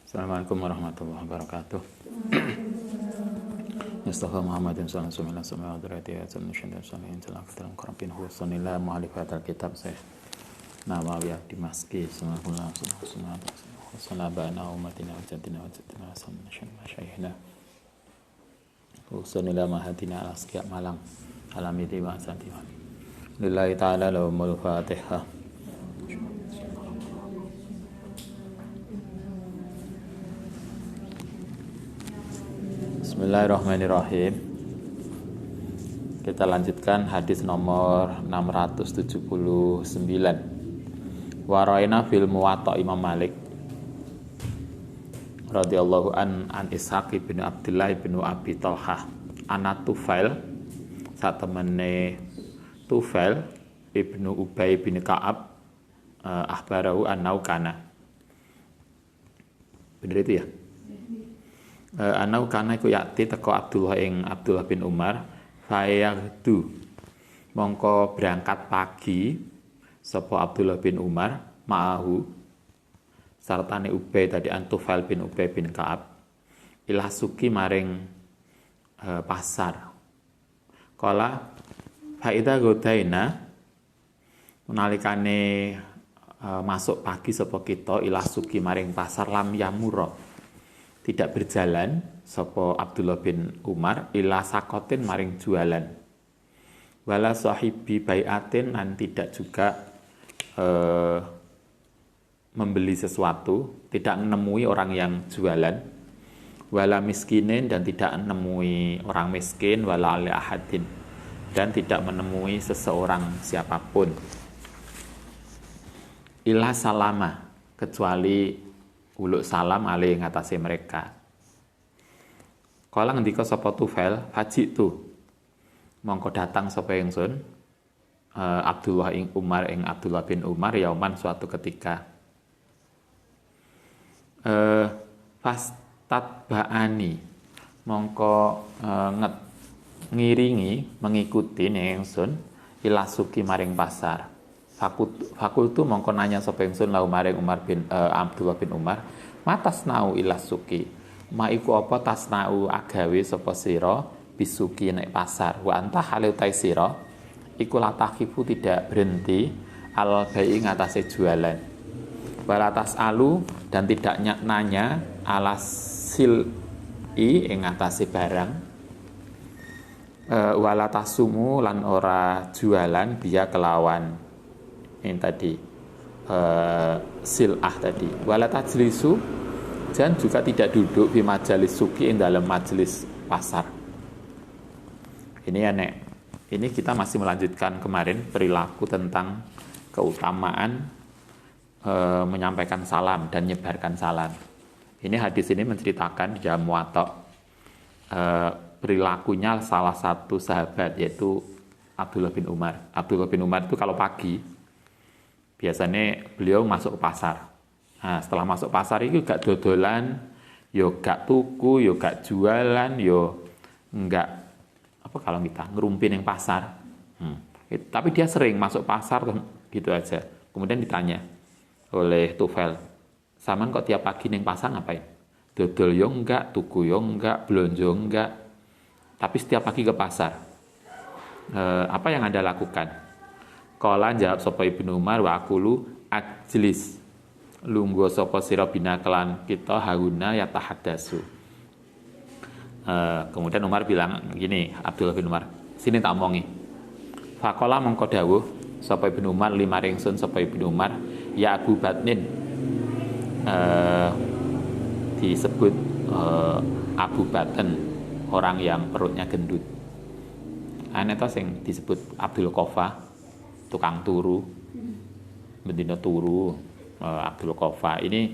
Assalamualaikum warahmatullahi wabarakatuh. Mustafa Muhammadin sallallahu alaihi wasallam wa darati atam nishanda salihin telah dalam qarabin husanillah mu'alifatul kitab saya Nawawi Dimaski sallallahu salabana umatina wa jaddina wa jaddina sallallahu masyaihna husanillah mahatina al-asqiya malang alamiti wa asati lillahi ta'ala lahumul fatihah. Bismillahirrahmanirrahim. Kita lanjutkan hadis nomor 679. Waraina fil Muwatta Imam Malik radhiyallahu an Ishaq bin Abdullah bin Abi Talhah ana Tufail satemene Tufail ibnu Ubay bin Ka'ab akhbarahu annau kana. Bener itu ya? Anau kana iku yakti teko Abdullah bin Umar fayagdu mongko berangkat pagi sapa Abdullah bin Umar ma'ahu sartane Ubay tadi Tufail bin Ubay bin Ka'ab ilah suki maring pasar kala faida godaina menalikane masuk pagi sapa kita ilah suki maring pasar lam yamuro tidak berjalan sapa Abdullah bin Umar ila sakotin maring jualan wala sahibi bai'atin dan tidak juga membeli sesuatu, tidak menemui orang yang jualan wala miskinin dan tidak menemui orang miskin wala ali ahadin dan tidak menemui seseorang siapapun ila salama kecuali uluk salam alih ngatasi mereka. Kala ngendika sapa Tufail, faji tu. Mongko datang sapa ingsun Abdullah bin Umar yauman suatu ketika. Fastat ba'ani. Mongko ngiringi mengikuti ingsun ilasuki maring pasar. Fakultu mongko nanya sapa ingsun lau maring Abdullah bin Umar matasnau ilasuki maiku apa tasnau agawe sapa sira bisuki nek pasar wa anta halu taisira iku latakifu tidak berhenti al bai ngatasé jualan walatas alu dan tidak nanya alasil ing ngatasé barang walatasumu lan ora jualan biya kelawan ini tadi silah tadi wala tajlisu dan juga tidak duduk di majelis suki yang dalam majelis pasar. Ini kita masih melanjutkan kemarin perilaku tentang keutamaan menyampaikan salam dan menyebarkan salam. Ini hadis ini menceritakan di dalam Muwatta perilakunya salah satu sahabat yaitu Abdullah bin Umar. Abdullah bin Umar itu kalau pagi biasanya beliau masuk ke pasar. Nah, setelah masuk pasar itu gak dodolan, yo gak tuku, yo gak jualan, yo enggak apa kalau kita ngerumpin yang pasar. Tapi dia sering masuk pasar gitu aja. Kemudian ditanya oleh Tufail, "Saman kok tiap pagi neng pasar ngapain?" Dodol yo enggak, tuku yo enggak, belanja enggak. Tapi setiap pagi ke pasar. Apa yang Anda lakukan? Kala jawab sapa Ibnu Umar wa aqulu ajlis lungguh sapa sira bina kelan kita hauna yatahaddasu. Kemudian Umar bilang gini, Abdullah bin Umar, sini tak omongi. Faqala mongko dawuh sapa Ibnu Umar lima ringsun sapa Ibnu Umar ya Abu Batnin disebut Abu Baten orang yang perutnya gendut. Ane to sing disebut Abdul Qafa tukang turu, bendina turu, Abdul Qafa. Ini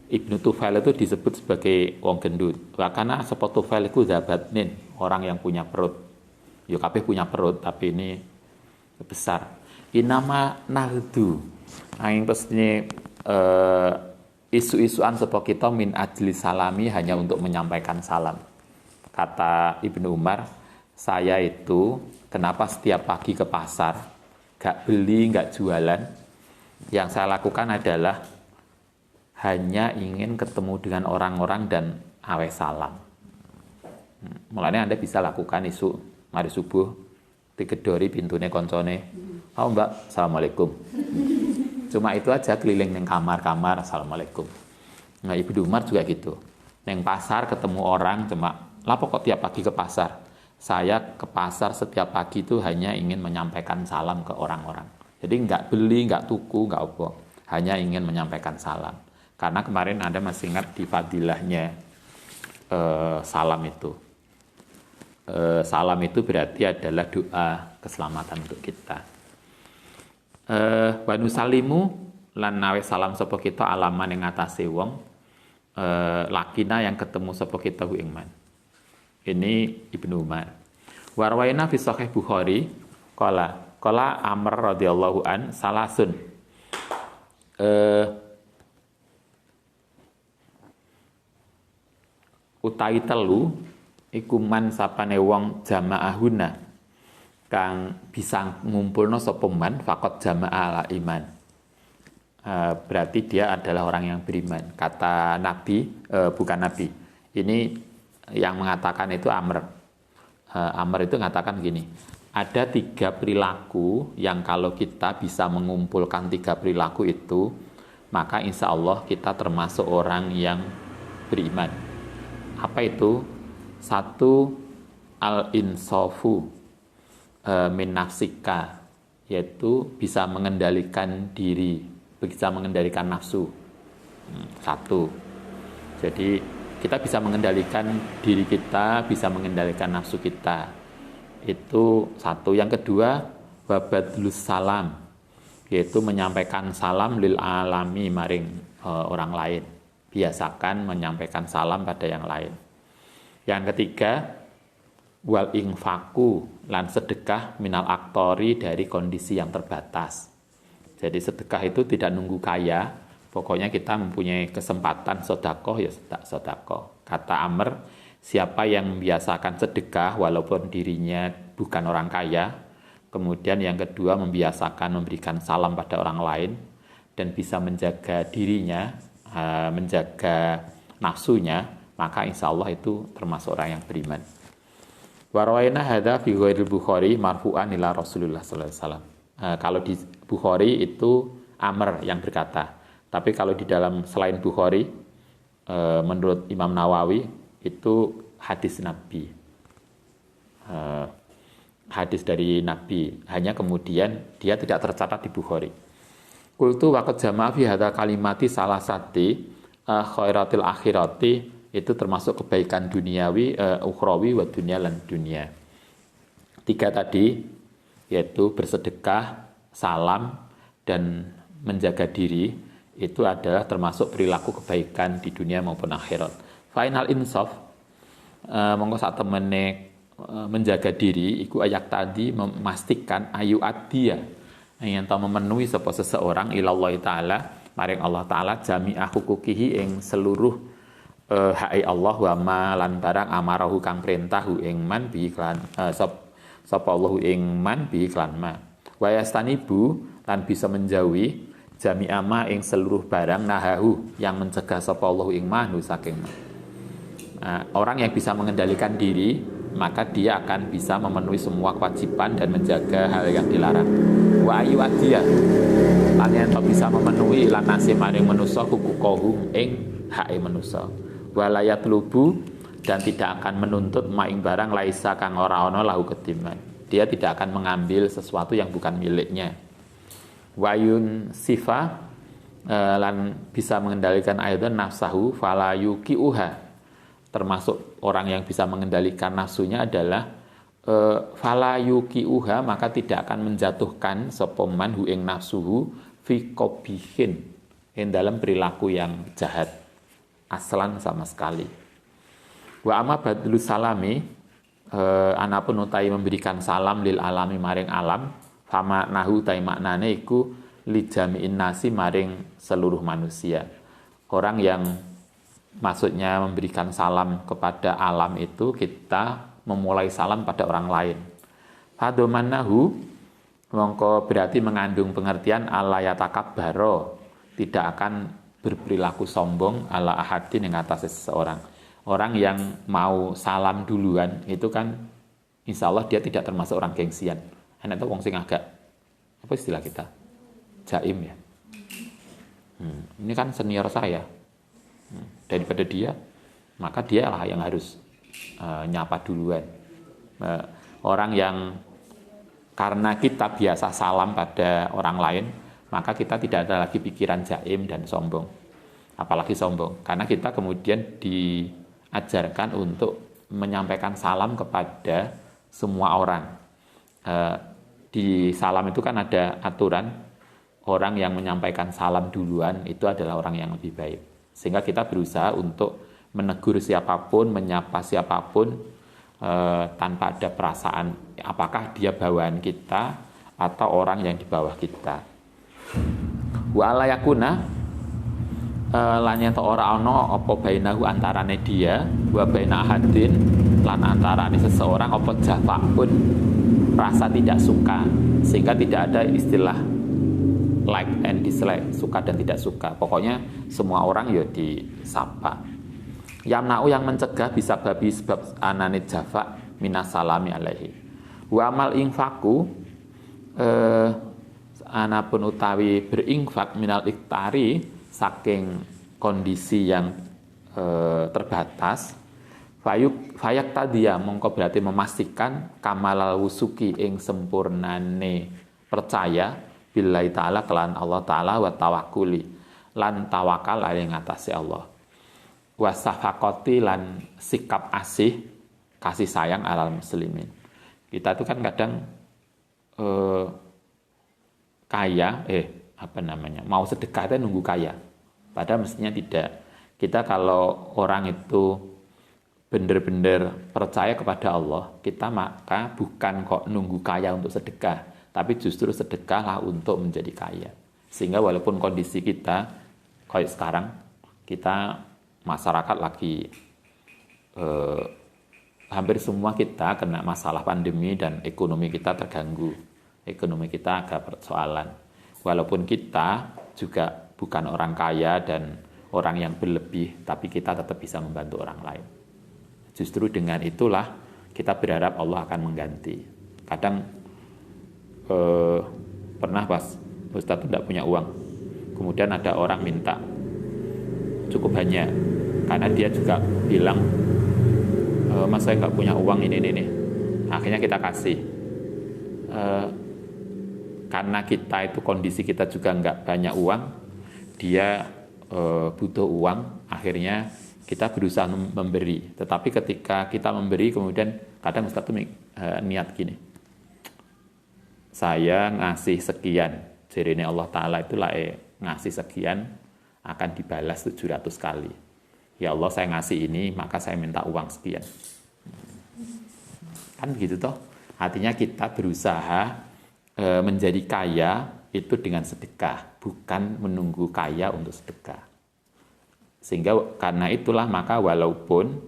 Ibnu Tufail itu disebut sebagai wong gendut. Karena sapa Tufail iku zabatnin, orang yang punya perut. Yo kabeh punya perut, tapi ini besar. Inama nahdu. Angin pesne isu-isuan sapa kita min ajli salami hanya untuk menyampaikan salam. Kata Ibnu Umar, saya itu kenapa setiap pagi ke pasar gak beli, gak jualan, yang saya lakukan adalah hanya ingin ketemu dengan orang-orang dan awe salam. Mulanya Anda bisa lakukan isu mari subuh digedori pintune koncone. Oh Mbak, Assalamualaikum. Cuma itu aja keliling neng kamar-kamar, Assalamualaikum. Nah Ibnu Umar juga gitu. Neng pasar ketemu orang cuma, lapo kok tiap pagi ke pasar? Saya ke pasar setiap pagi itu hanya ingin menyampaikan salam ke orang-orang. Jadi nggak beli, nggak tuku, nggak apa. Hanya ingin menyampaikan salam. Karena kemarin Anda masih ingat di fadilahnya salam itu. Salam itu berarti adalah doa keselamatan untuk kita. Wa nusalimu lan nawe salam sapa kita alaman ing atase wong lakina yang ketemu sapa kita hu ing man. Ini Ibnu Umar. Warwaina fi sahih Bukhari qala Amr radhiyallahu an salasun utawi telu iku man sapane wong jamaahuna kang bisa ngumpulno sapa man faqat jamaah ala iman. Berarti dia adalah orang yang beriman. Kata Nabi, bukan Nabi. Ini yang mengatakan itu Amr. Amr itu mengatakan gini, ada 3 perilaku yang kalau kita bisa mengumpulkan 3 perilaku itu, maka insya Allah kita termasuk orang yang beriman. Apa itu? 1, al-insafu min nafsika, yaitu bisa mengendalikan diri, bisa mengendalikan nafsu. 1. Jadi kita bisa mengendalikan diri kita, bisa mengendalikan nafsu kita. Itu 1. Yang kedua, wabadlus salam, yaitu menyampaikan salam lil alami maring orang lain. Biasakan menyampaikan salam pada yang lain. Yang ketiga, wal ingfaku lan sedekah minal aktori dari kondisi yang terbatas. Jadi sedekah itu tidak nunggu kaya, pokoknya kita mempunyai kesempatan sedekah ya sedekah. Kata Amr, siapa yang membiasakan sedekah walaupun dirinya bukan orang kaya, kemudian yang kedua membiasakan memberikan salam pada orang lain dan bisa menjaga dirinya, menjaga nafsunya, maka insya Allah itu termasuk orang yang beriman. Warwaina hadza fi ghairil Bukhari marfu'an ila Rasulullah sallallahu alaihi wasallam. Kalau di Bukhari itu Amr yang berkata, tapi kalau di dalam selain Bukhari menurut Imam Nawawi itu hadis Nabi. Hadis dari Nabi, hanya kemudian dia tidak tercatat di Bukhari. Qultu waqad jama'a fi hadza kalimati salasati khairatil akhirati, itu termasuk kebaikan duniawi, ukhrawi wa dunia lan dunia. 3 tadi, yaitu bersedekah, salam, dan menjaga diri, itu adalah termasuk perilaku kebaikan di dunia maupun akhirat. Final insaf, monggo sak temene menjaga diri, iku ayat tadi memastikan ayu adia, yang tahu memenuhi sapa seseorang ilallah ta'ala, maring Allah ta'ala jami'ah hukukihi ing seluruh ha'i Allah wa ma lan barang amarahu kang perintah ing man bi iklan sapa Allahu ing man bi iklan ma wa yastanibu lan bisa menjauhi jami'a ma ing seluruh barang nahahu yang mencegah sapa Allahu ing manu saking ma. Orang yang bisa mengendalikan diri maka dia akan bisa memenuhi semua kewajiban dan menjaga hal yang dilarang. Wa ayu adiya lan yen bisa memenuhi lan nasih maring manusa hukukahu ing hae manusa. Walayat lubu dan tidak akan menuntut maing barang laisa kang ora ana lahu kediman. Dia tidak akan mengambil sesuatu yang bukan miliknya. Wayun sifa lan bisa mengendalikan aidan nafsahu fala yuqiuha. Termasuk orang yang bisa mengendalikan nafsunya adalah fala yuqiuha, maka tidak akan menjatuhkan sapa man hu ing nafsuhu fi qabihin, ing dalam perilaku yang jahat. Aslan sama sekali. Wa amma badlu salami, anapun utai memberikan salam lil alami maring alam, fama nahu tai maknane iku li jami'in nasi maring seluruh manusia. Orang yang maksudnya memberikan salam kepada alam itu kita memulai salam pada orang lain. Fadomanahu mongko berarti mengandung pengertian ala yatakabbaro, tidak akan berperilaku sombong ala ahadin yang atas seseorang. Orang yang mau salam duluan itu kan insya Allah dia tidak termasuk orang gengsian. Enak tuh wong sing agak apa istilah kita? Jaim ya. Ini kan senior saya. Daripada dia, maka dialah yang harus nyapa duluan. Orang yang karena kita biasa salam pada orang lain, maka kita tidak ada lagi pikiran jaim dan sombong. Apalagi sombong. Karena kita kemudian diajarkan untuk menyampaikan salam kepada semua orang. Di salam itu kan ada aturan, orang yang menyampaikan salam duluan itu adalah orang yang lebih baik. Sehingga kita berusaha untuk menegur siapapun, menyapa siapapun, tanpa ada perasaan apakah dia bawaan kita atau orang yang di bawah kita. Wa ala yakuna lan yen ora ana apa bainahu antarane dia wa baina hadin lan antarane seseorang apa jafaun rasa tidak suka, sehingga tidak ada istilah like and dislike, suka dan tidak suka. Pokoknya semua orang ya disapa. Yamna'u yang mencegah bisa babi sebab anane jafa minas salami alaihi. Wa amal infaqu anapun utawi beringfak minal iktari saking kondisi yang terbatas fayak tadia mongko berarti memastikan kamalal wusuki ing sempurnane percaya billahi ta'ala kelan Allah ta'ala wa tawakkuli lan tawakal ing ngatasi Allah wa safaqati lan sikap asih kasih sayang alal muslimin. Kita itu kan kadang kaya, mau sedekah itu nunggu kaya. Padahal mestinya tidak. Kita kalau orang itu benar-benar percaya kepada Allah, kita maka bukan kok nunggu kaya untuk sedekah, tapi justru sedekahlah untuk menjadi kaya. Sehingga walaupun kondisi kita kayak sekarang, kita masyarakat lagi hampir semua kita kena masalah pandemi dan ekonomi kita terganggu. Ekonomi kita agak persoalan. Walaupun kita juga bukan orang kaya dan orang yang berlebih, tapi kita tetap bisa membantu orang lain. Justru dengan itulah kita berharap Allah akan mengganti. Kadang pernah pas Ustadz tidak punya uang, kemudian ada orang minta cukup banyak, karena dia juga bilang, Mas saya nggak punya uang ini. Akhirnya kita kasih. Karena kita itu kondisi kita juga nggak banyak uang, dia butuh uang, akhirnya kita berusaha memberi. Tetapi ketika kita memberi, kemudian kadang Ustaz tuh niat gini, saya ngasih sekian, jadi Allah Ta'ala itulah ngasih sekian akan dibalas 700 kali. Ya Allah, saya ngasih ini, maka saya minta uang sekian. Kan begitu toh? Artinya kita berusaha menjadi kaya itu dengan sedekah, bukan menunggu kaya untuk sedekah. Sehingga karena itulah maka walaupun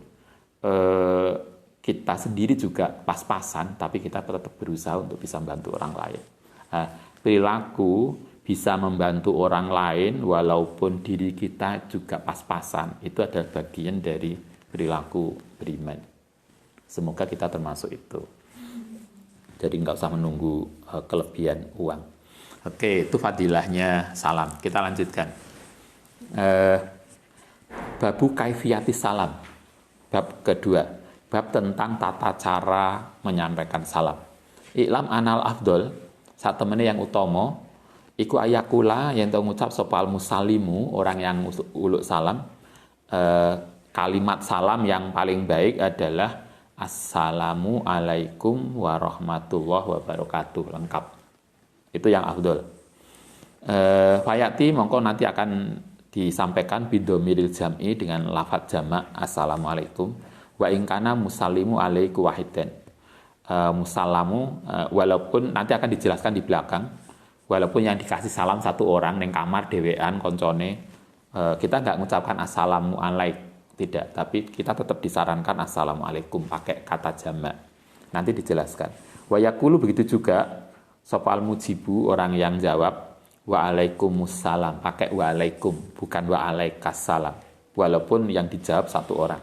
kita sendiri juga pas-pasan, tapi kita tetap berusaha untuk bisa membantu orang lain. Perilaku bisa membantu orang lain walaupun diri kita juga pas-pasan, itu adalah bagian dari perilaku beriman. Semoga kita termasuk itu. Jadi nggak usah menunggu kelebihan uang. Oke, itu fadilahnya salam. Kita lanjutkan. Babu kaifiyati salam. Bab kedua. Bab tentang tata cara menyampaikan salam. Iklam anal afdol. Saat temennya yang utama. Iku ayakula yang tahu ngucap sopal musalimu. Orang yang uluk salam. Kalimat salam yang paling baik adalah Assalamu alaikum warahmatullahi wabarakatuh. Lengkap. Itu yang afdol. Fayati mongko nanti akan disampaikan bidomiril jam'i dengan lafadz jamak assalamualaikum wa ingkana musallimu alaiku wahidan. Musallamu walaupun nanti akan dijelaskan di belakang, walaupun yang dikasih salam satu orang neng kamar dewean koncone, kita nggak mengucapkan assalamu alaik. Tidak, tapi kita tetap disarankan assalamualaikum pakai kata jamak. Nanti dijelaskan. Wa yaqulu begitu juga sopal mujibu orang yang jawab Waalaikumsalam, pakai waalaikum, bukan waalaikumsalam. Walaupun yang dijawab satu orang.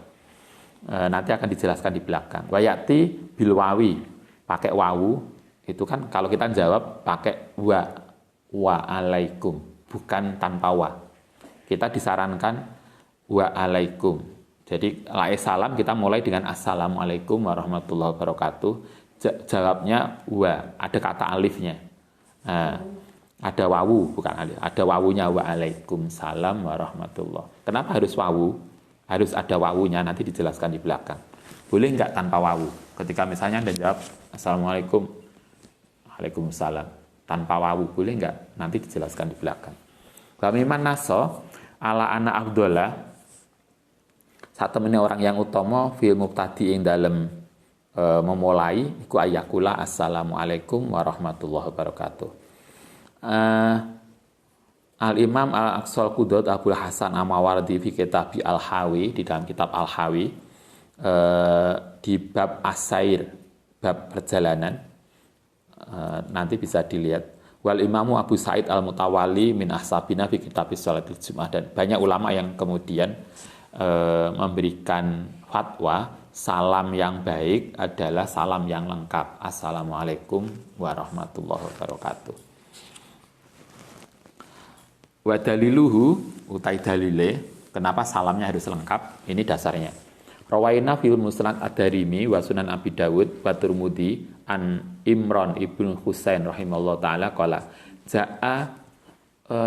Nanti akan dijelaskan di belakang. Wayati bilwawi, pakai wawu, itu kan kalau kita jawab pakai waalaikum, bukan tanpa wa. Kita disarankan waalaikum. Jadi salam kita mulai dengan assalamualaikum warahmatullahi wabarakatuh. Jawabnya wa, ada kata alifnya. Ada wawu, bukan alif. Ada wawunya waalaikumsalam warahmatullahi. Kenapa harus wawu? Harus ada wawunya, nanti dijelaskan di belakang. Boleh enggak tanpa wawu? Ketika misalnya Anda jawab assalamualaikum, waalaikumsalam, tanpa wawu, boleh enggak? Nanti dijelaskan di belakang. Bamiman naso ala anak Abdullah, saat temennya orang yang utama fil mubtadi yang dalam memulai iku ayakula assalamualaikum warahmatullahi wabarakatuh. Al-Imam Al-Aqsal Qudud Abul Hasan Amawardi fi Kitabi Al-Hawi, di dalam kitab Al-Hawi, di bab Asair, bab perjalanan, nanti bisa dilihat. Wal Imamu Abu Sa'id Al-Mutawali min Ahsabina fi Kitabis Salatul Jum'ah, dan banyak ulama yang kemudian memberikan fatwa salam yang baik adalah salam yang lengkap. Assalamualaikum warahmatullahi wabarakatuh. Wa daliluhu, utai dalile, kenapa salamnya harus lengkap? Ini dasarnya. Rawaina fil Musnad Ad-Darimi wa Sunan Abi Dawud wa Tirmidzi an Imran ibnu Husain rahimallahu taala qala jaa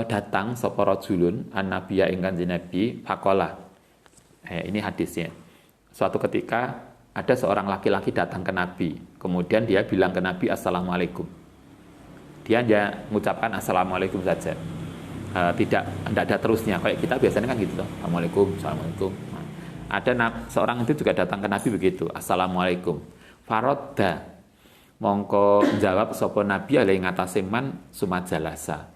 datang sapa rajulun an nabiyya ing Kanjeng Nabi faqala. Ini hadisnya. Suatu ketika ada seorang laki-laki datang ke Nabi, kemudian dia bilang ke Nabi assalamualaikum. Dia hanya mengucapkan assalamualaikum saja. Tidak ada terusnya, kayak kita biasanya kan gitu, assalamualaikum, assalamualaikum. Ada seorang itu juga datang ke Nabi begitu, assalamualaikum. Farodda, mongko jawab sopo Nabi alaihi ngatasi man sumajalasa.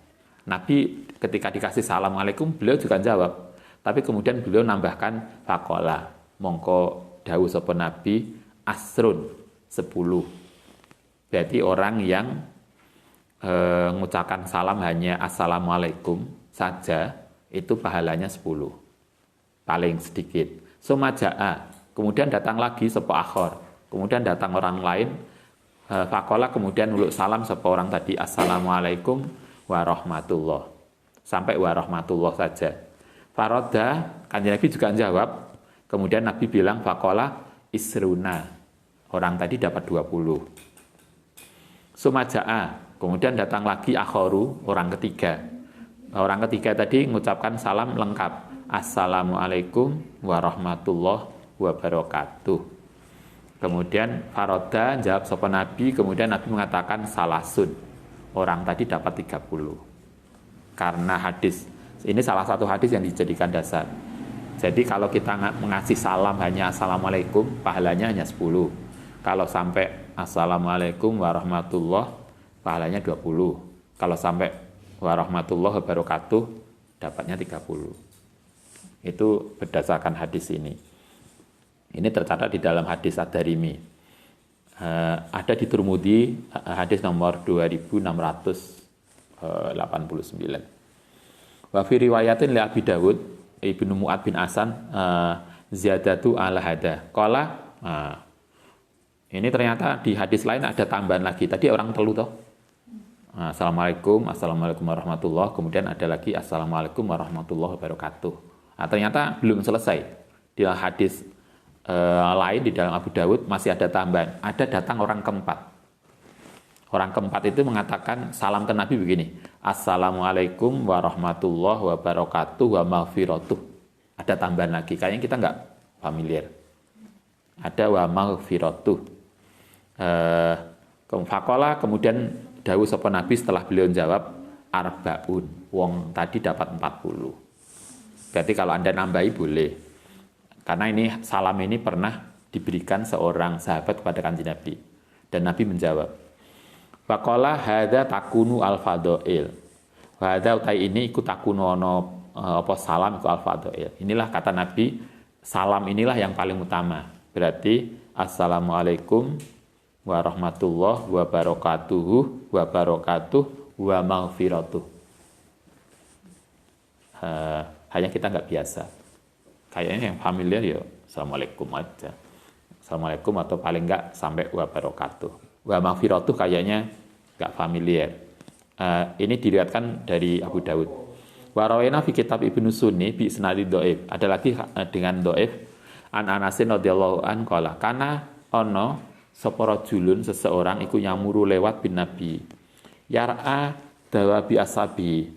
Nabi ketika dikasih assalamualaikum, beliau juga jawab, tapi kemudian beliau nambahkan fakola, mongko dawu sopo Nabi asrun 10. Berarti orang yang mengucapkan salam hanya assalamualaikum saja itu pahalanya 10 paling sedikit. Sumaja'a, kemudian datang lagi sepo akhor, kemudian datang orang lain, fakola, kemudian uluk salam sepo orang tadi assalamualaikum warahmatullah, sampai warahmatullah saja. Faroda, Kanjeng Nabi juga jawab, kemudian Nabi bilang fakola isruna, orang tadi dapat 20. Sumaja'a, kemudian datang lagi akhoru, orang ketiga. Orang ketiga tadi mengucapkan salam lengkap. Assalamualaikum warahmatullahi wabarakatuh. Kemudian faroda jawab sapa Nabi, kemudian Nabi mengatakan salasun. Orang tadi dapat 30. Karena hadis, ini salah satu hadis yang dijadikan dasar. Jadi kalau kita mengasih salam hanya assalamualaikum, pahalanya hanya 10. Kalau sampai assalamualaikum warahmatullahi, pahalanya 20. Kalau sampai warahmatullahi wabarakatuh, dapatnya 30. Itu berdasarkan hadis ini. Ini tercatat di dalam hadis Ad-Darimi. Ada di Tirmidzi, hadis nomor 2689. Wa fi riwayatin li Abi Dawud Ibnu Mu'ad bin Hasan ziyadatu ala hada. Qala, ini ternyata di hadis lain ada tambahan lagi. Tadi orang telu toh. Assalamualaikum, assalamualaikum warahmatullahi, kemudian ada lagi assalamualaikum warahmatullahi wabarakatuh. Ternyata belum selesai. Di hadis lain di dalam Abu Dawud masih ada tambahan. Ada datang orang keempat. Orang keempat itu mengatakan salam ke Nabi begini, assalamualaikum warahmatullahi wabarakatuh wa maghfiratuh. Ada tambahan lagi, kayaknya kita nggak familiar. Ada wa maghfiratuh. Fakola, kemudian dawuh sapa Nabi setelah beliau jawab arbaun, wong tadi dapat 40. Berarti kalau Anda nambahi boleh. Karena ini salam ini pernah diberikan seorang sahabat kepada Kanjeng Nabi, dan Nabi menjawab, fakola hadza takunu al-fadhail. Hadza utai ini ikut takunu ono apa salam iku al-fadhail. Inilah kata Nabi, salam inilah yang paling utama. Berarti assalamualaikum warahmatullahi wabarakatuh wa maghfiratuh. hanya kita nggak biasa. Kayaknya yang familiar ya assalamualaikum aja, assalamualaikum atau paling nggak sampai wa barakatuh. Wa maghfiratuh kayaknya nggak familiar. Ini diriwayatkan dari Abu Dawud. Wa rawaina fi kitab Ibnu Sunni bi isnadi dhaif. Ada lagi dengan dhaif an Anasin radhiyallahu an qala kana ono sapa rajulun seseorang iku nyamuru lewat bin Nabi. Yar'a dawabi asabi.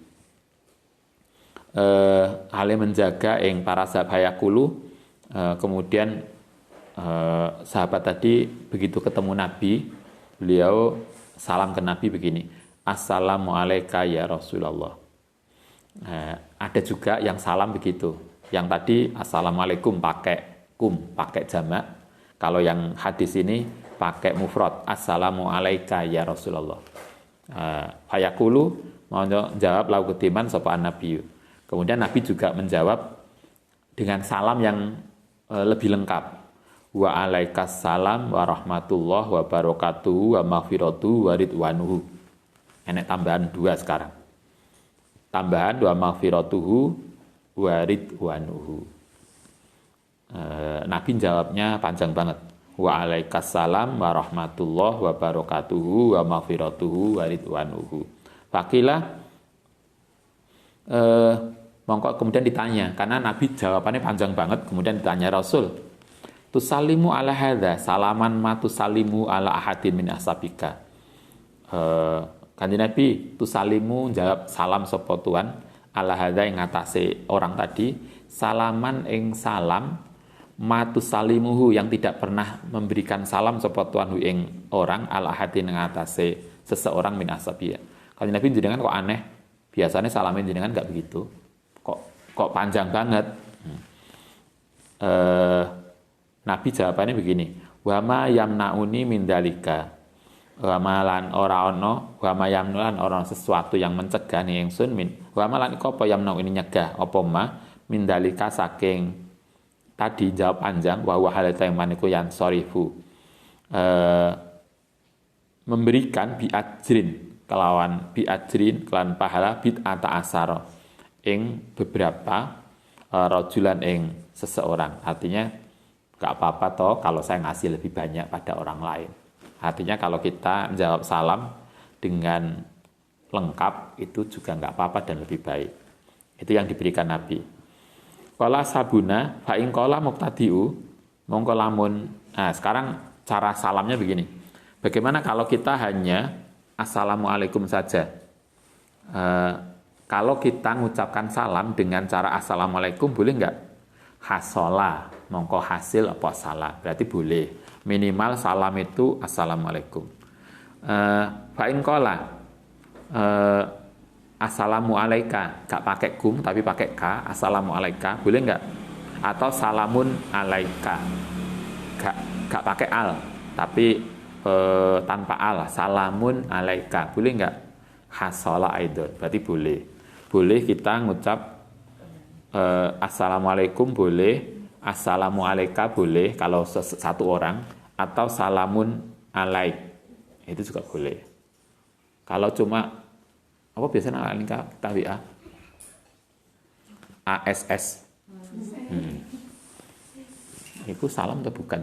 Ale menjaga ing para sahabat yakulu. Kemudian sahabat tadi begitu ketemu Nabi, beliau salam ke Nabi begini, Assalamualaikum ya Rasulullah. Ada juga yang salam begitu. Yang tadi Assalamualaikum pakai pakai jamak. Kalau yang hadis ini pakai mufrad, Assalamualaikum ya Rasulullah. Fayaqulu mau jawab lau ketiman sapa Nabi. Kemudian Nabi juga menjawab dengan salam yang lebih lengkap. Wa alaikassalam wa rahmatullah wa barakatuhu wa maghfiratuhu wa ridwanuhu. Enek tambahan 2 sekarang. Tambahan wa maghfiratuhu wa ridwanuhu. Nabi jawabnya panjang banget. Wa alaikassalam wa rahmatullah wa barakatuhu wa maghfiratuhu wa ridwanuhu. Fakilah mongko kemudian ditanya, karena Nabi jawabannya panjang banget, kemudian ditanya Rasul, tusalimu ala hadza salaman ma tusalimu ala ahadin min ashabika. Kanjeng Nabi tusalimu jawab salam sapa tuan ala hadza ing atase orang tadi, salaman ing salam matus salimuhu yang tidak pernah memberikan salam sapa tuan ing orang ala ahadin ing atase seseorang min ashabiya. Kanjeng Nabi jenengan kok aneh, biasanya salamin jenengan enggak begitu. Kok panjang banget. Nabi jawabannya begini, wa ma yamnauni min dalika. Wa malan ora ono, wa ma yamnulan ora sesuatu yang mencegah ning ingsun min. Wa malan iku apa yamnau ini nyegah apa ma min dalika saking tadi jawab panjang wa halata yang maniku yang sorifu. Memberikan bi'ajrin kelawan bi'ajrin kelan pahala bid'ata asara ing beberapa rajulan ing seseorang. Artinya gak apa-apa toh kalau saya ngasih lebih banyak pada orang lain. Artinya kalau kita menjawab salam dengan lengkap itu juga gak apa-apa dan lebih baik. Itu yang diberikan Nabi. Qala sabuna fa in qala muqtadiu mongko lamun. Nah, sekarang cara salamnya begini. Bagaimana kalau kita hanya assalamualaikum saja? Kalau kita mengucapkan salam dengan cara assalamualaikum boleh enggak? Hasola, mongko hasil apa salah. Berarti boleh. Minimal salam itu assalamualaikum. Fa in qala assalamualaika, gak pakai kum tapi pakai ka, assalamualaika, boleh enggak? Atau salamun alaika, gak pakai al tapi tanpa al, salamun alaika, boleh enggak? Hasola aidon, berarti boleh. Boleh kita ngucap assalamualaikum boleh, assalamualaikum boleh kalau satu orang, atau salamun alaik itu juga boleh. Kalau cuma apa biasanya alaika tabi'ah ASS itu salam atau bukan?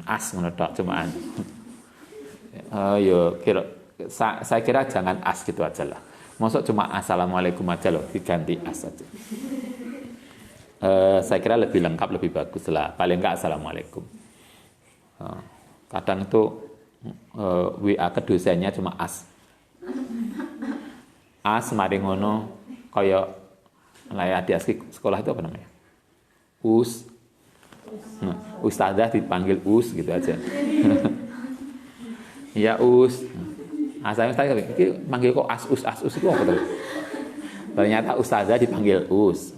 As menurut cumaan. Saya kira jangan as gitu aja lah. Maksud cuma assalamualaikum aja loh, diganti as aja. Saya kira lebih lengkap, lebih bagus lah. Paling enggak assalamualaikum. Kadang itu WA ke dosennya cuma as. As mari ngono kaya laya di sekolah itu apa namanya? Us. Ustazah dipanggil us gitu aja. Ya us. Saya tanya iki manggil kok as us itu apa tuh? Ternyata ustazah dipanggil us.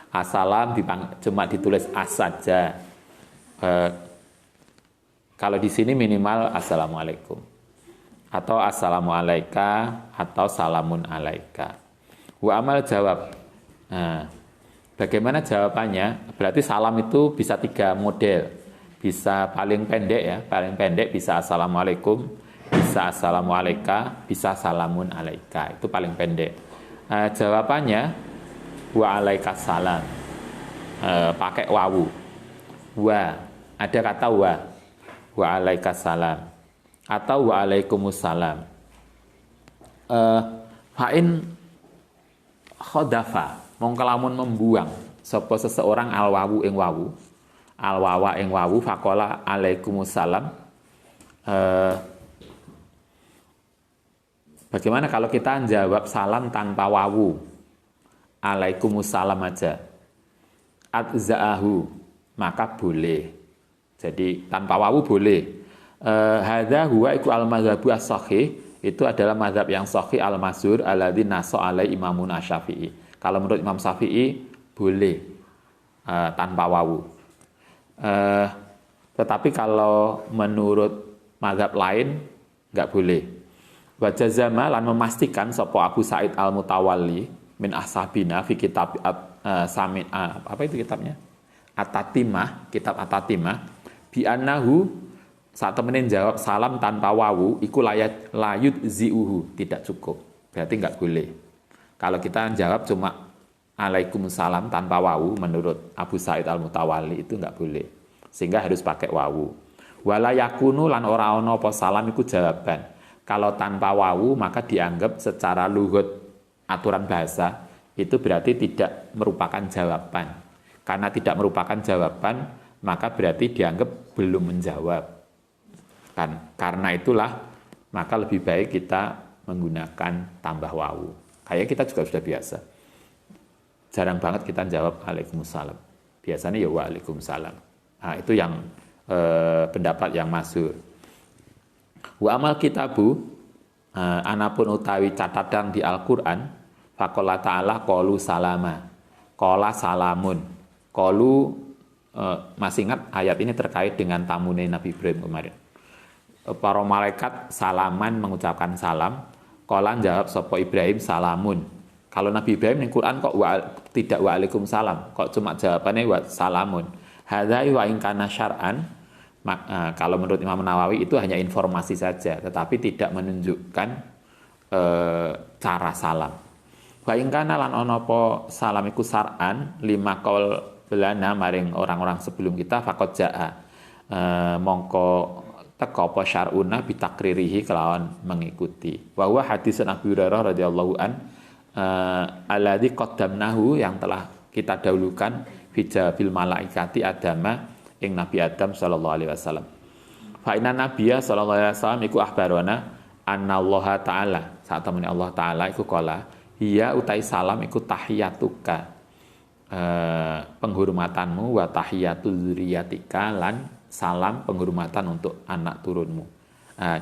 Assalam cuma ditulis as saja. Kalau di sini minimal assalamualaikum atau assalamualaika atau salamun alaika. Wa amal jawab. Bagaimana jawabannya? Berarti salam itu bisa 3 model. Bisa paling pendek ya, paling pendek bisa assalamualaikum, bisa assalamualaika, bisa salamun alaika. Itu paling pendek. Jawabannya waalaikumsalam. Pakai wawu. Wa, ada kata wa. Waalaikumsalam atau waalaikumsalam. Fa'in khodafa, mongko lamun membuang sapa seseorang al wawu ing wawu, al wawa ing wawu faqala alaikumussalam. Bagaimana kalau kita jawab salam tanpa wawu? Alaikumussalam aja. Adza'ahu, maka boleh. Jadi tanpa wawu boleh. Hadza huwa iku al-mazhabu as-shahih, itu adalah mazhab yang sahih al-masyhur alladzi nassa alai Imamun Asy-Syafi'i. Kalau menurut Imam Syafi'i boleh tanpa wawu. Tetapi kalau menurut mazhab lain enggak boleh. Wa jazama lan memastikan sapa Abu Sa'id Al-Mutawalli min ashabina fi kitab samin apa itu kitabnya? At-Tatimah, kitab At-Tatimah bi annahu saat temenin jawab salam tanpa wawu iku layut ziuhu, tidak cukup, berarti nggak boleh. Kalau kita jawab cuma alaikumussalam tanpa wawu menurut Abu Sa'id Al-Mutawalli itu nggak boleh, sehingga harus pakai wawu. Wala yakunu lan ora ono apa salam iku jawaban. Kalau tanpa wawu maka dianggap secara lughut aturan bahasa itu berarti tidak merupakan jawaban. Karena tidak merupakan jawaban maka berarti dianggap belum menjawab. Karena itulah maka lebih baik kita menggunakan tambah wawu. Kayak kita juga sudah biasa. Jarang banget kita jawab Waalaikumsalam. Biasanya ya Waalaikumsalam. Nah, itu yang pendapat yang masyhur. Wa amal kitabu anapun utawi catatan di Al-Qur'an faqala ta'ala qalu salama. Qala salamun. Qalu masih ingat ayat ini terkait dengan tamune Nabi Ibrahim kemarin. Para malaikat salaman mengucapkan salam, qala jawab sapa Ibrahim salamun. Kalau Nabi Ibrahim di Quran kok tidak waalaikumsalam, kok cuma jawabannya wa salamun. Hadza wa in kana syar'an, kalau menurut Imam Nawawi itu hanya informasi saja, tetapi tidak menunjukkan cara salam. Wa in kana lan ana apa salam iku syar'an lima qaul belana maring orang-orang sebelum kita faqad jaa. Mongko teka apa syar'una bitakririhi kelawan mengikuti. Wa huwa hadisun Abu Hurairah radhiyallahu an alladzi qaddamnahu yang telah kita dahulukan bijabil malaikati adama ing Nabi Adam sallallahu alaihi wasallam. Fa inna nabiyya sallallahu alaihi wasallam iku akhbarana annallaha ta'ala, saat temene Allah taala iku qala hiya utai salam iku tahiyatuka, penghormatanmu, wa tahiyatu dzurriyyatika lan salam penghormatan untuk anak turunmu.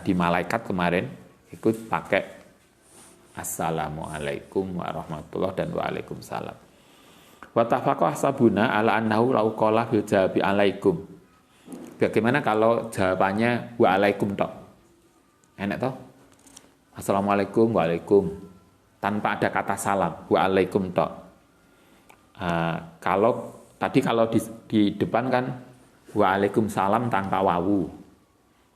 Di malaikat kemarin ikut pakai assalamualaikum warahmatullahi dan waalaikumsalam. Wa tafaqah sabuna ala annahu lau qala fil jawabi alaikum. Bagaimana kalau jawabannya waalaikum tok? Enak toh? Assalamualaikum waalaikum tanpa ada kata salam, waalaikum tok. Kalau di depan kan Waalaikumsalam tanpa wawu,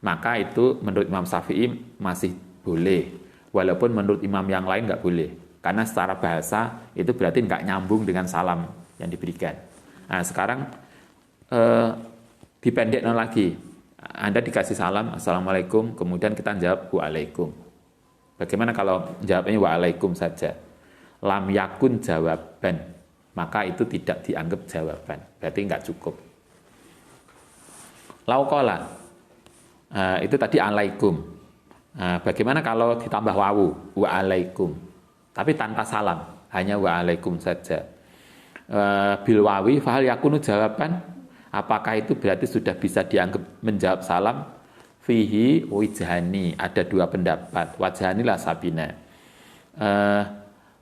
maka itu menurut Imam Syafi'i masih boleh, walaupun menurut imam yang lain nggak boleh, karena secara bahasa itu berarti nggak nyambung dengan salam yang diberikan. Nah sekarang dipendekkan lagi, Anda dikasih salam assalamualaikum, kemudian kita jawab waalaikum. Bagaimana kalau jawabnya waalaikum saja? Lam yakun jawaban, maka itu tidak dianggap jawaban, berarti nggak cukup. Laukola, itu tadi alaikum. Bagaimana kalau ditambah wawu, waalaikum, tapi tanpa salam, hanya waalaikum saja. Bil wawi, fahal yakunu jawaban, apakah itu berarti sudah bisa dianggap menjawab salam? Fihi wijhani, ada dua pendapat. Wajhani lah sabina.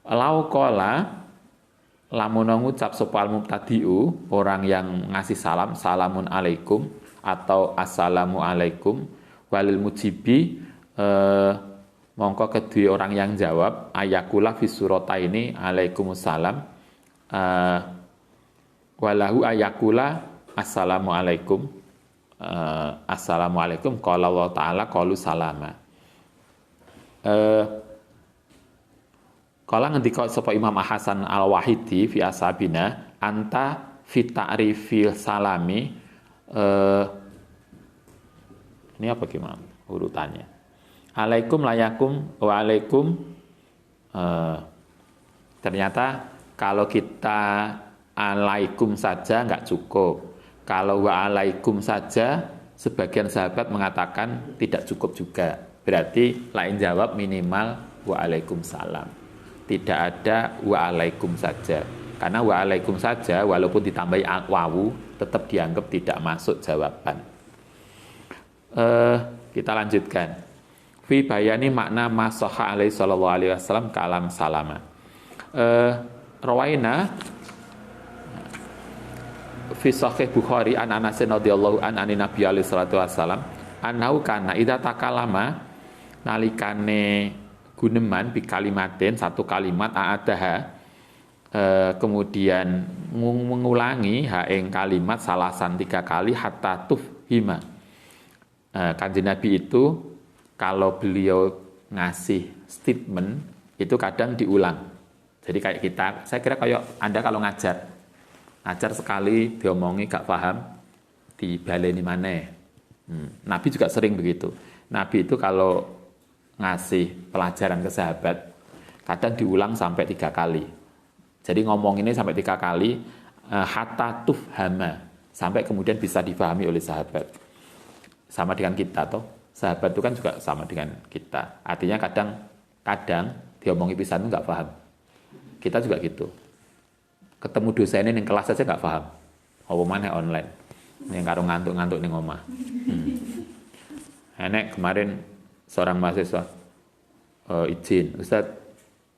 Laukola, lamun ngucap sopal mubtadi'u, orang yang ngasih salam, salamun alaikum, atau assalamualaikum, walil mujibi mongko kedua orang yang jawab ayakula fi surata ini alaikumussalam, walahu ayakula assalamualaikum, assalamualaikum qala Allah taala qalu salama. Kala ngendika sapa Imam Hasan Al-Wahidi fi ashabina anta fi ta'rifil salami ini apa gimana urutannya? Alaikum layakum wa alaikum ternyata kalau kita alaikum saja nggak cukup. Kalau wa alaikum saja sebagian sahabat mengatakan tidak cukup juga. Berarti lain jawab minimal wa alaikum salam. Tidak ada wa alaikum saja. Karena wa alaikum saja walaupun ditambahi wawu tetap dianggap tidak masuk jawaban. Kita lanjutkan. Fi bayani makna masoha alaihi sallallahu alaihi wasallam kalam salama. Rawaina fi sahih Bukhari an Anas radhiyallahu an Nabi alaihi salatu wasallam annahu kana idza takalama nalikane guneman bi kalimatin satu kalimat a'adaha kemudian mengulangi ing kalimat salasan 3 kali hatta tufhima. Kanjeng Nabi itu kalau beliau ngasih statement itu kadang diulang. Jadi kayak kita, saya kira kayak Anda kalau ngajar sekali diomongi gak paham dibaleni maneh. Nabi juga sering begitu. Nabi itu kalau ngasih pelajaran ke sahabat kadang diulang sampai 3 kali. Jadi ngomong ini sampai 3 kali hatta tufhama sampai kemudian bisa dipahami oleh sahabat. Sama dengan kita toh. Sahabat itu kan juga sama dengan kita. Artinya kadang diomongi pisan itu nggak paham. Kita juga gitu. Ketemu dosen ini kelas saja nggak paham. Apa maneh online. Yang karo ngantuk-ngantuk ning omah. Enek kemarin seorang mahasiswa izin, Ustadz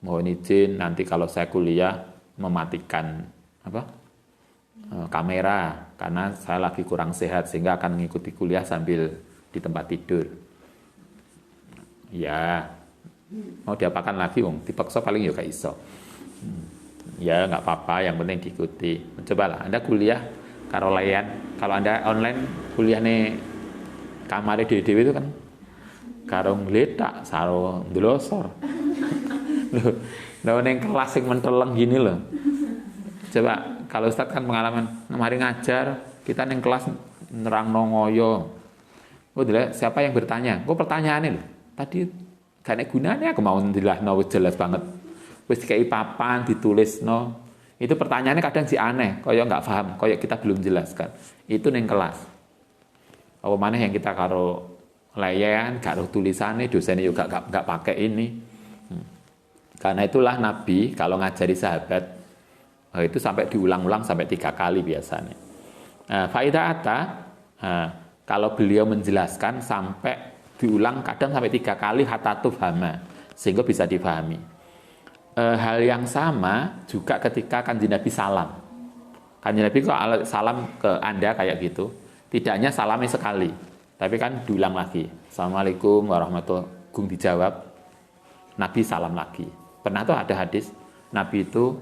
mohon izin nanti kalau saya kuliah mematikan kamera karena saya lagi kurang sehat sehingga akan mengikuti kuliah sambil di tempat tidur. Ya, mau diapakan lagi wong, dipaksa paling ya gak iso. Ya nggak apa-apa, yang penting diikuti. Cobalah Anda kuliah karo layan, kalau Anda online kuliah nih kamare dhewe-dhewe itu kan karo ngletak saro ndlosor. Lho ning kelas sing menteleng gini loh. Coba kalau Ustadz kan pengalaman kemarin ngajar, kita ning kelas nerangno ngoyo. Oh, siapa yang bertanya? Kok pertanyaannya loh. Tadi gak ada gunanya aku mau dilahno wis jelas banget. Wis dikai papan ditulisno. Itu pertanyaannya kadang sih aneh, koyo nggak paham, koyo kita belum jelaskan. Itu ning kelas. Apa maneh yang kita karo layan, karo tulisannya, dosennya juga nggak pakai ini. Karena itulah Nabi kalau ngajari sahabat itu sampai diulang-ulang sampai 3 kali biasanya. Faidah ata, kalau beliau menjelaskan sampai diulang kadang sampai 3 kali hatta tufhama sehingga bisa dipahami. Hal yang sama juga ketika Kanjeng Nabi salam. Kanjeng Nabi kok salam ke Anda kayak gitu, tidak hanya salamnya sekali, tapi kan diulang lagi. Assalamualaikum warahmatullahi wabarakatuh. Gung dijawab, Nabi salam lagi. Pernah tuh ada hadis Nabi itu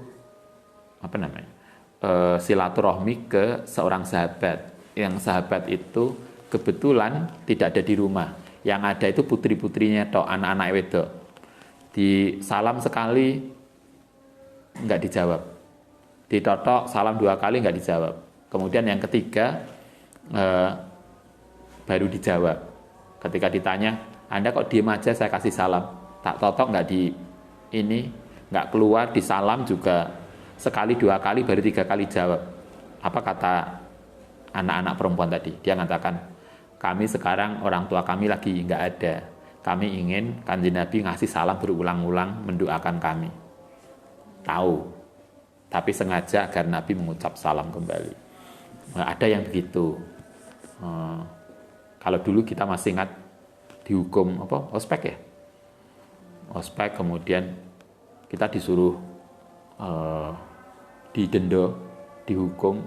silaturahmi ke seorang sahabat. Yang sahabat itu kebetulan tidak ada di rumah. Yang ada itu putri-putrinya atau anak-anak wedok. Di salam sekali nggak dijawab. Ditotok salam 2 kali nggak dijawab. Kemudian yang ketiga baru dijawab. Ketika ditanya, Anda kok diem aja saya kasih salam. Tak totok nggak keluar di salam juga sekali 2 kali baru 3 kali jawab. Apa kata anak-anak perempuan tadi? Dia mengatakan, kami sekarang orang tua kami lagi nggak ada. Kami ingin Kanjeng Nabi ngasih salam berulang-ulang mendoakan kami. Tahu, tapi sengaja agar Nabi mengucap salam kembali. Ada yang begitu. Kalau dulu kita masih ingat dihukum ospek ya. Ospek kemudian kita disuruh didenda, dihukum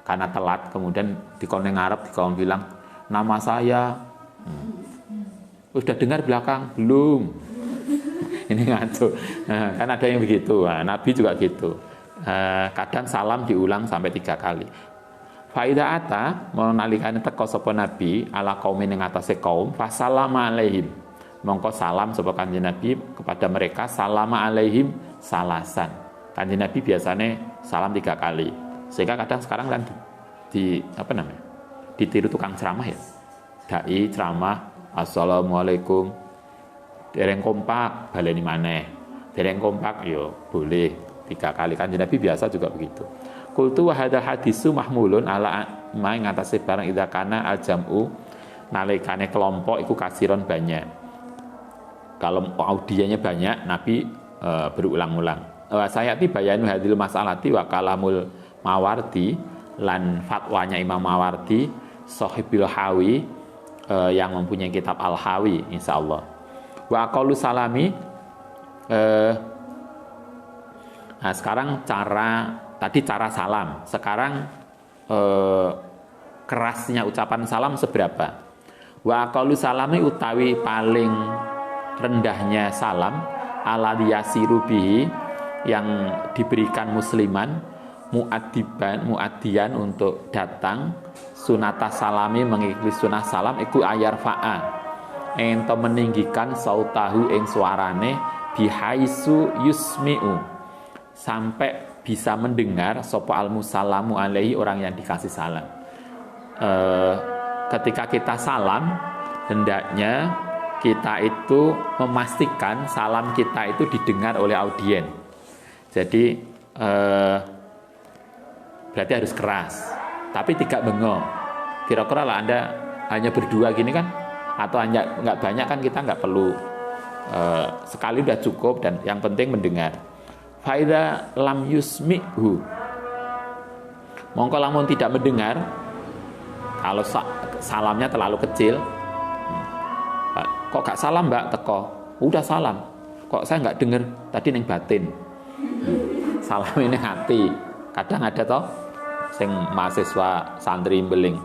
karena telat, kemudian dikon ngarep dikon bilang nama saya. Sudah dengar belakang? Belum. Ini ngantuk. Kan ada yang begitu. Nabi juga gitu. Kadang salam diulang sampai 3 kali. Faidah ata menalikane teko sapa Nabi ala kaumin ing atase kaum fasallama alaihim. mongko salam sapa Kanjeng Nabi kepada mereka salama alaihim salasan. Kanjeng Nabi biasanya salam 3 kali. Sehingga kadang sekarang kan ditiru tukang ceramah ya. Dai ceramah assalamualaikum. Dereng kompak baleni maneh. Dereng kompak yo boleh 3 kali. Kanjeng Nabi biasa juga begitu. Qultu wa hadzal hadisu mahmulun ala ma ngatasi barang idza kana al jam'u nalikane kelompok iku kasiron banyak. Kalau audiennya banyak, Nabi berulang-ulang. Saya bayanu hadil masalati wa kalamul Mawardi lan fatwanya Imam Mawardi Sohibil Hawi yang mempunyai kitab Al-Hawi insyaallah. Wa aqallu salami nah sekarang tadi cara salam. Sekarang kerasnya ucapan salam seberapa? Wa aqallu salami utawi paling rendahnya salam ala yasiru bihi yang diberikan musliman muaddiyan untuk datang sunata salami mengikuti sunah salam iku ayar fa'a ento meninggikan sautahu ing suarane bihaisu yusmi'u sampai bisa mendengar sapa al musallamu alaihi orang yang dikasih salam. Ketika kita salam hendaknya kita itu memastikan salam kita itu didengar oleh audien. Jadi berarti harus keras, tapi tidak bengong. Kira-kira lah Anda hanya berdua gini kan, atau hanya nggak banyak kan, kita nggak perlu sekali udah cukup, dan yang penting mendengar. Faida lam yusmi'hu, mongko lamun tidak mendengar, kalau salamnya terlalu kecil, kok gak salam mbak teko, udah salam, kok saya nggak dengar tadi neng batin. Salam ini hati. Kadang ada toh sing mahasiswa santri beling,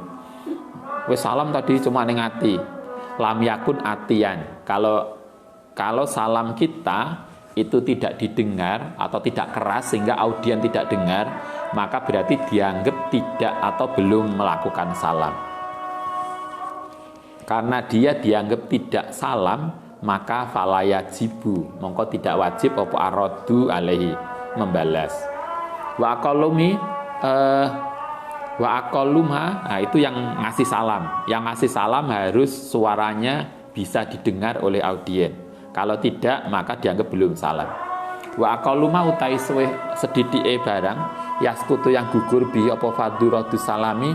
wes salam tadi cuma ning ati, lam yakun atian. Kalau salam kita itu tidak didengar atau tidak keras sehingga audien tidak dengar, maka berarti dianggap tidak atau belum melakukan salam. Karena dia dianggap tidak salam, maka falayajibu, mongko tidak wajib apa aradu alaihi, membalas. Wa aqallumha, nah itu yang ngasih salam. Yang ngasih salam harus suaranya bisa didengar oleh audien. Kalau tidak, maka dianggap belum salam. Wa aqalluma utai sedithike barang yaskutu yang gugur bi apa faduratu salami.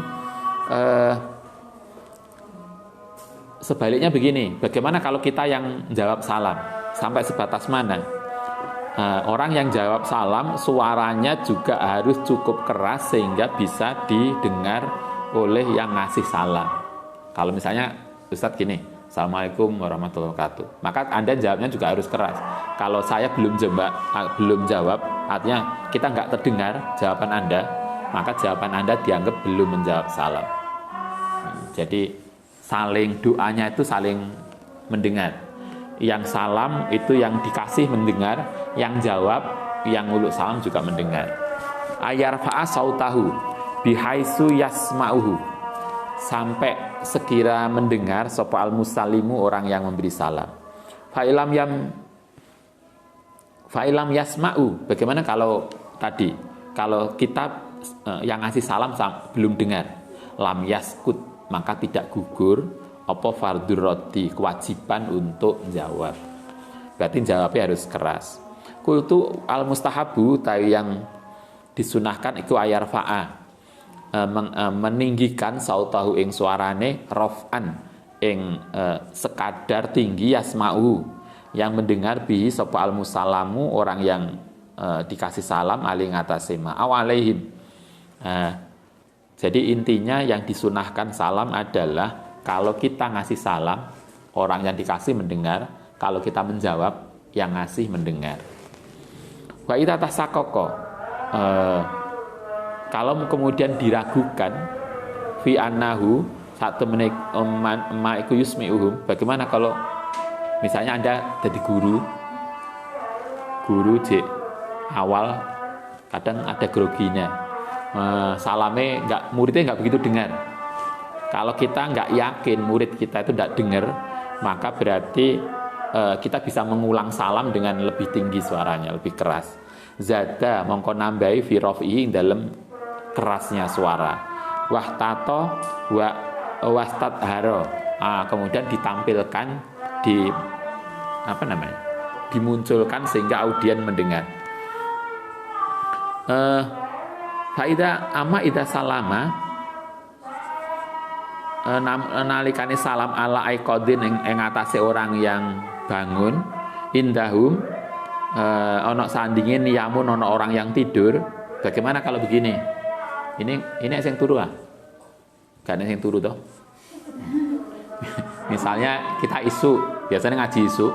Sebaliknya begini, bagaimana kalau kita yang jawab salam? Sampai sebatas mana? Orang yang jawab salam suaranya juga harus cukup keras sehingga bisa didengar oleh yang ngasih salam. Kalau misalnya Ustadz gini, Assalamualaikum warahmatullahi wabarakatuh, maka Anda jawabnya juga harus keras. Kalau saya belum jawab, artinya kita nggak terdengar jawaban Anda, maka jawaban Anda dianggap belum menjawab salam. Jadi saling doanya itu saling mendengar. Yang salam itu yang dikasih mendengar, yang jawab, yang nguluk salam juga mendengar. Ayar fa'a sautahu bihaisu yasma'uhu, sampai sekira mendengar sapa al musallimu orang yang memberi salam. Fa'ilam yasma'u, bagaimana kalau tadi, kalau kita yang ngasih salam belum dengar, lam yaskut, maka tidak gugur apa fardur roti, kewajiban untuk menjawab. Berarti jawabnya harus keras. Kultu al mustahabu, tahu yang disunahkan itu ayar fa'a, meninggikan sautahu ing suarane raf'an ing sekadar tinggi yasma'u, yang mendengar bihi sapa al musallamu orang yang dikasih salam ali ngatasé ma awalaihim. Jadi intinya yang disunahkan salam adalah kalau kita ngasih salam, orang yang dikasih mendengar. Kalau kita menjawab, yang ngasih mendengar. Wa ita tasakoko, kalau kemudian diragukan fi annahu satu menik maiku yusmi'uhum, bagaimana kalau misalnya Anda jadi guru awal kadang ada groginya, salamnya muridnya nggak begitu dengar. Kalau kita nggak yakin murid kita itu tidak dengar, maka berarti kita bisa mengulang salam dengan lebih tinggi suaranya, lebih keras. Zada mongko nambahi fi raf'i dalam kerasnya suara. Wahtato wa wastadharo. Kemudian ditampilkan di apa namanya? Dimunculkan sehingga audien mendengar. Faida amma ida salama nalikane salam ala aiqadin ing atase orang yang bangun indahum ana sandingin niyamun ana orang yang tidur. Bagaimana kalau begini? Ini sing turu gak sing turu toh. Misalnya kita isu, biasanya ngaji isu.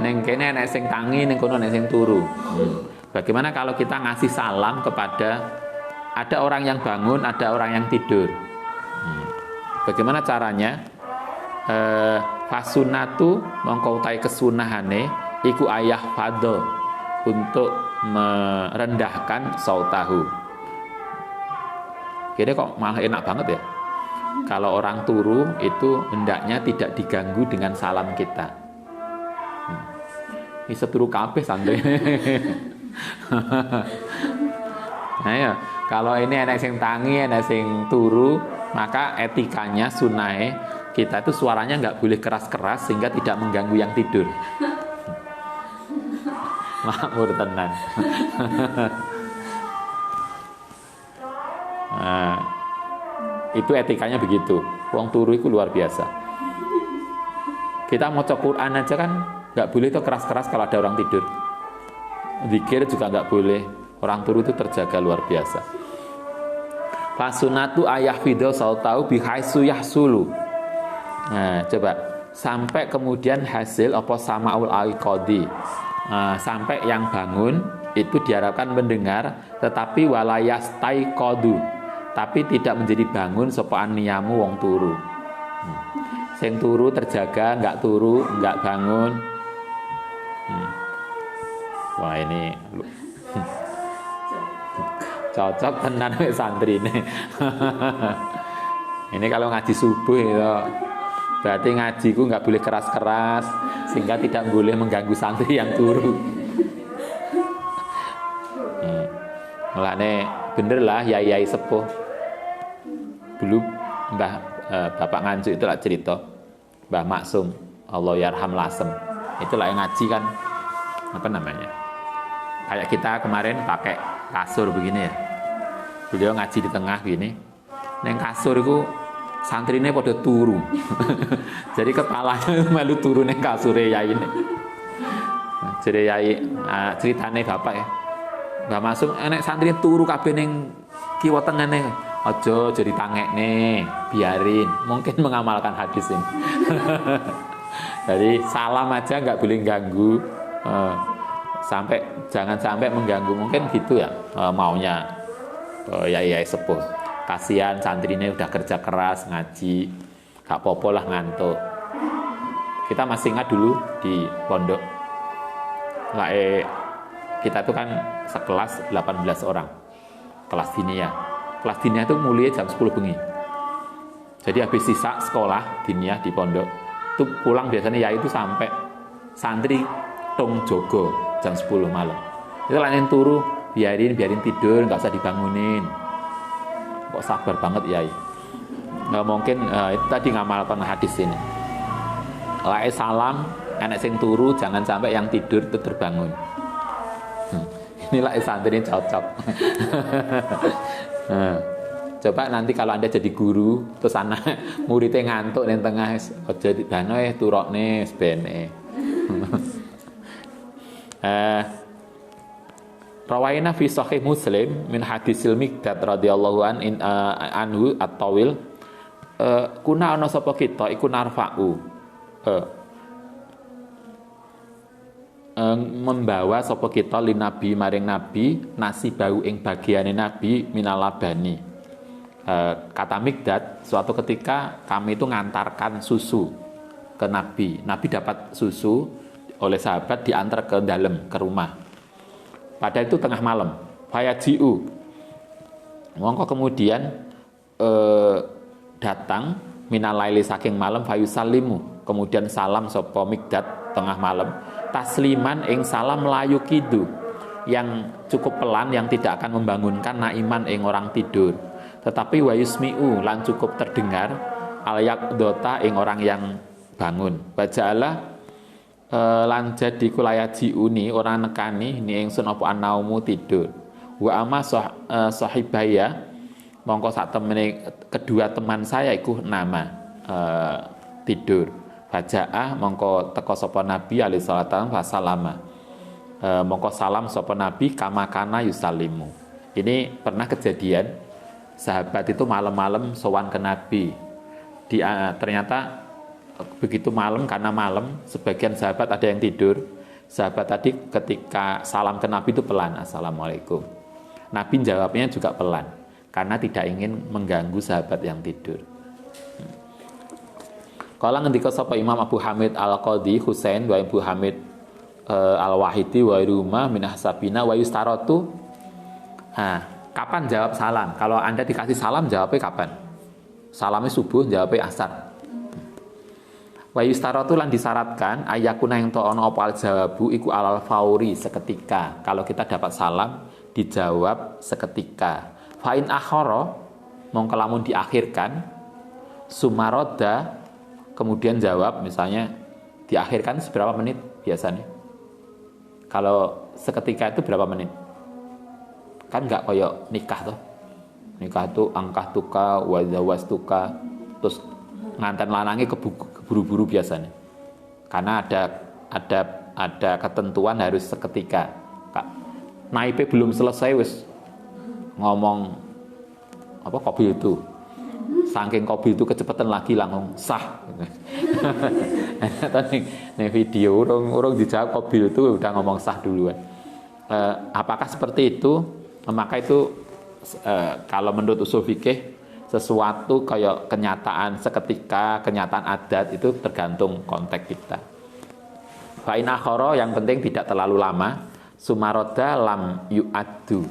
Neng kene nek sing tangi, neng kono nek sing turu. Bagaimana kalau kita ngasih salam kepada ada orang yang bangun, ada orang yang tidur? Bagaimana caranya? Fasunatu mongko utai kesunahane iku ayah fadho untuk merendahkan sautahu. Kira kok malah enak banget ya. Kalau orang turu itu hendaknya tidak diganggu dengan salam kita. Ini seturu kabeh santri. Nah ya, kalau ini enak sing tangi, enak sing turu, maka etikanya sunai kita itu suaranya nggak boleh keras-keras sehingga tidak mengganggu yang tidur. Makmur tenan. Nah, itu etikanya begitu. Wong turu itu luar biasa. Kita mau cek Quran aja kan nggak boleh itu keras-keras kalau ada orang tidur. Zikir juga nggak boleh. Orang turu itu terjaga luar biasa. Fasunatu ayah video sautau bihaisu yahsulu. Nah, coba sampai kemudian hasil apa samaul aiqadi. Sampai yang bangun itu diharapkan mendengar, tetapi walayastai kodu, tapi tidak menjadi bangun sopaan niyamu wong turu. Sing turu terjaga, nggak turu, nggak bangun. Wah ini cocok tenan wek santri ini. Ini kalau ngaji subuh itu berarti ngajiku nggak boleh keras-keras sehingga tidak boleh mengganggu santri yang turu. Mulane bener lah yai sepuh. Dulu Bapak Nganjuk itu lah cerita Mbah Maksum, Allah yarham lasem. Itulah yang ngaji kan apa namanya? Kayak kita kemarin pakai kasur begini ya. Beliau ngaji di tengah gini. Neng kasur itu santrine pada turu. Jadi kepalanya melu turu neng kasure yai ini. Jadi yai ceritane bapak ya. Mbah Masum enek santri turu kabeh ning kiwa tengene. Aja jadi tangekne, biarin. Mungkin mengamalkan hadis ini. Jadi salam aja nggak boleh ganggu. Jangan sampai mengganggu, mungkin gitu ya maunya yai sepuh. Kasihan santri ini udah kerja keras ngaji, gak popo lah ngantuk. Kita masih ingat dulu di pondok kita itu kan sekelas 18 orang kelas dinia. Kelas dinia itu mulai jam 10 bengi. Jadi habis sisa sekolah dinia di pondok itu pulang biasanya yai itu sampai santri tung jogo jam 10 malam. Itu lain turu, biarin tidur, nggak usah dibangunin. Kok sabar banget yai. Nggak mungkin itu tadi ngamalkan hadis ini. Lae salam, enek sing turu, jangan sampai yang tidur itu terbangun. Inilah santri ini cocok. Coba nanti kalau Anda jadi guru, terus anak muridnya ngantuk di tengah, jadi danoe turokne sebene. Rawaina fi sahih Muslim min hadisil Miqdad radhiyallahu anhu at-tawil kuna ana sapa kita iku narfa'u membawa sapa kita li nabi maring nabi nasibau ing bagiane nabi minalabani. Kata Miqdad, suatu ketika kami itu ngantarkan susu ke nabi. Nabi dapat susu oleh sahabat diantar ke dalam ke rumah. Pada itu tengah malam, fayaji'u. Mongko kemudian datang minalaili saking malam fayusallimu. Kemudian salam sapa Miqdad tengah malam, tasliman ing salam layu kidu, yang cukup pelan, yang tidak akan membangunkan naiman ing orang tidur, tetapi wayusmi'u lan cukup terdengar al dota ing orang yang bangun. Baja'alah lan jadi kulayaji uni orang nekani ni ingsun apa annaumu tidur. Wa ama sahibaya mongko sak temene kedua teman saya iku nama tidur. Baja'ah mongko teko sapa Nabi alaihi salatu wasallam. Mongko salam sapa Nabi kamakana yusalimu. Ini pernah kejadian sahabat itu malam-malam sowan ke Nabi. Ternyata begitu malam, karena malam sebagian sahabat ada yang tidur. Sahabat tadi ketika salam ke Nabi itu pelan, assalamualaikum. Nabi jawabnya juga pelan karena tidak ingin mengganggu sahabat yang tidur. Kala ngendika sapa Imam Abu Hamid Al-Qadhi Husain wa Abu Hamid Al-Wahidi wa Rumah min ahsabina wa yustaratu. Kapan jawab salam? Kalau Anda dikasih salam jawabnya kapan? Salamnya subuh, jawabnya asar. Wa yustaratu lan disyaratkan ayakuna yang ta'ana apa al-jawabu iku alal fauri, seketika. Kalau kita dapat salam dijawab seketika. Fa in akhara mongko lamun diakhirkan, sumaroda kemudian jawab, misalnya diakhirkan seberapa menit biasanya? Kalau seketika itu berapa menit? Kan nggak koyok nikah tuh. Nikah tuh angkah tuka wa zawastuka, terus nganten lanange keburu-buru biasanya. Karena ada ketentuan harus seketika. Naipe belum selesai wis ngomong apa kopi itu. Saking kopi itu kecepatan lagi langsung sah. Tadi nih video orang dijawab kopi itu udah ngomong sah duluan. Apakah seperti itu? Maka itu kalau menurut usul fikih sesuatu kayak kenyataan seketika, kenyataan adat itu tergantung konteks kita. Fa'in akhara yang penting tidak terlalu lama. Sumaroda lam yu'addu.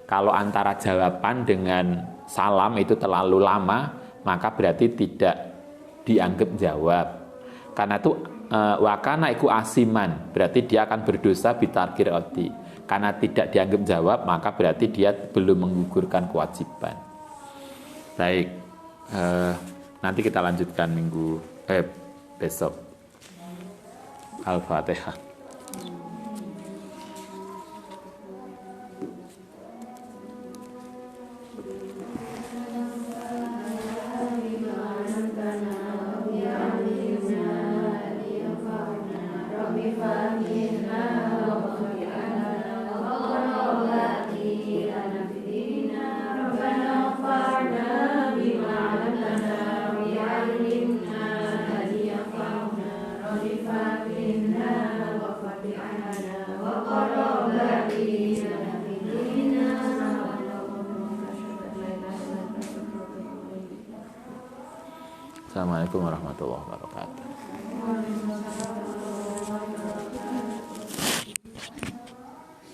Kalau antara jawaban dengan salam itu terlalu lama, maka berarti tidak dianggap jawab. Karena itu wakana iku asiman, berarti dia akan berdosa bitarkir oti. Karena tidak dianggap jawab, maka berarti dia belum menggugurkan kewajiban. Baik, nanti kita lanjutkan besok. Al-Fatihah. Assalamualaikum warahmatullahi wabarakatuh.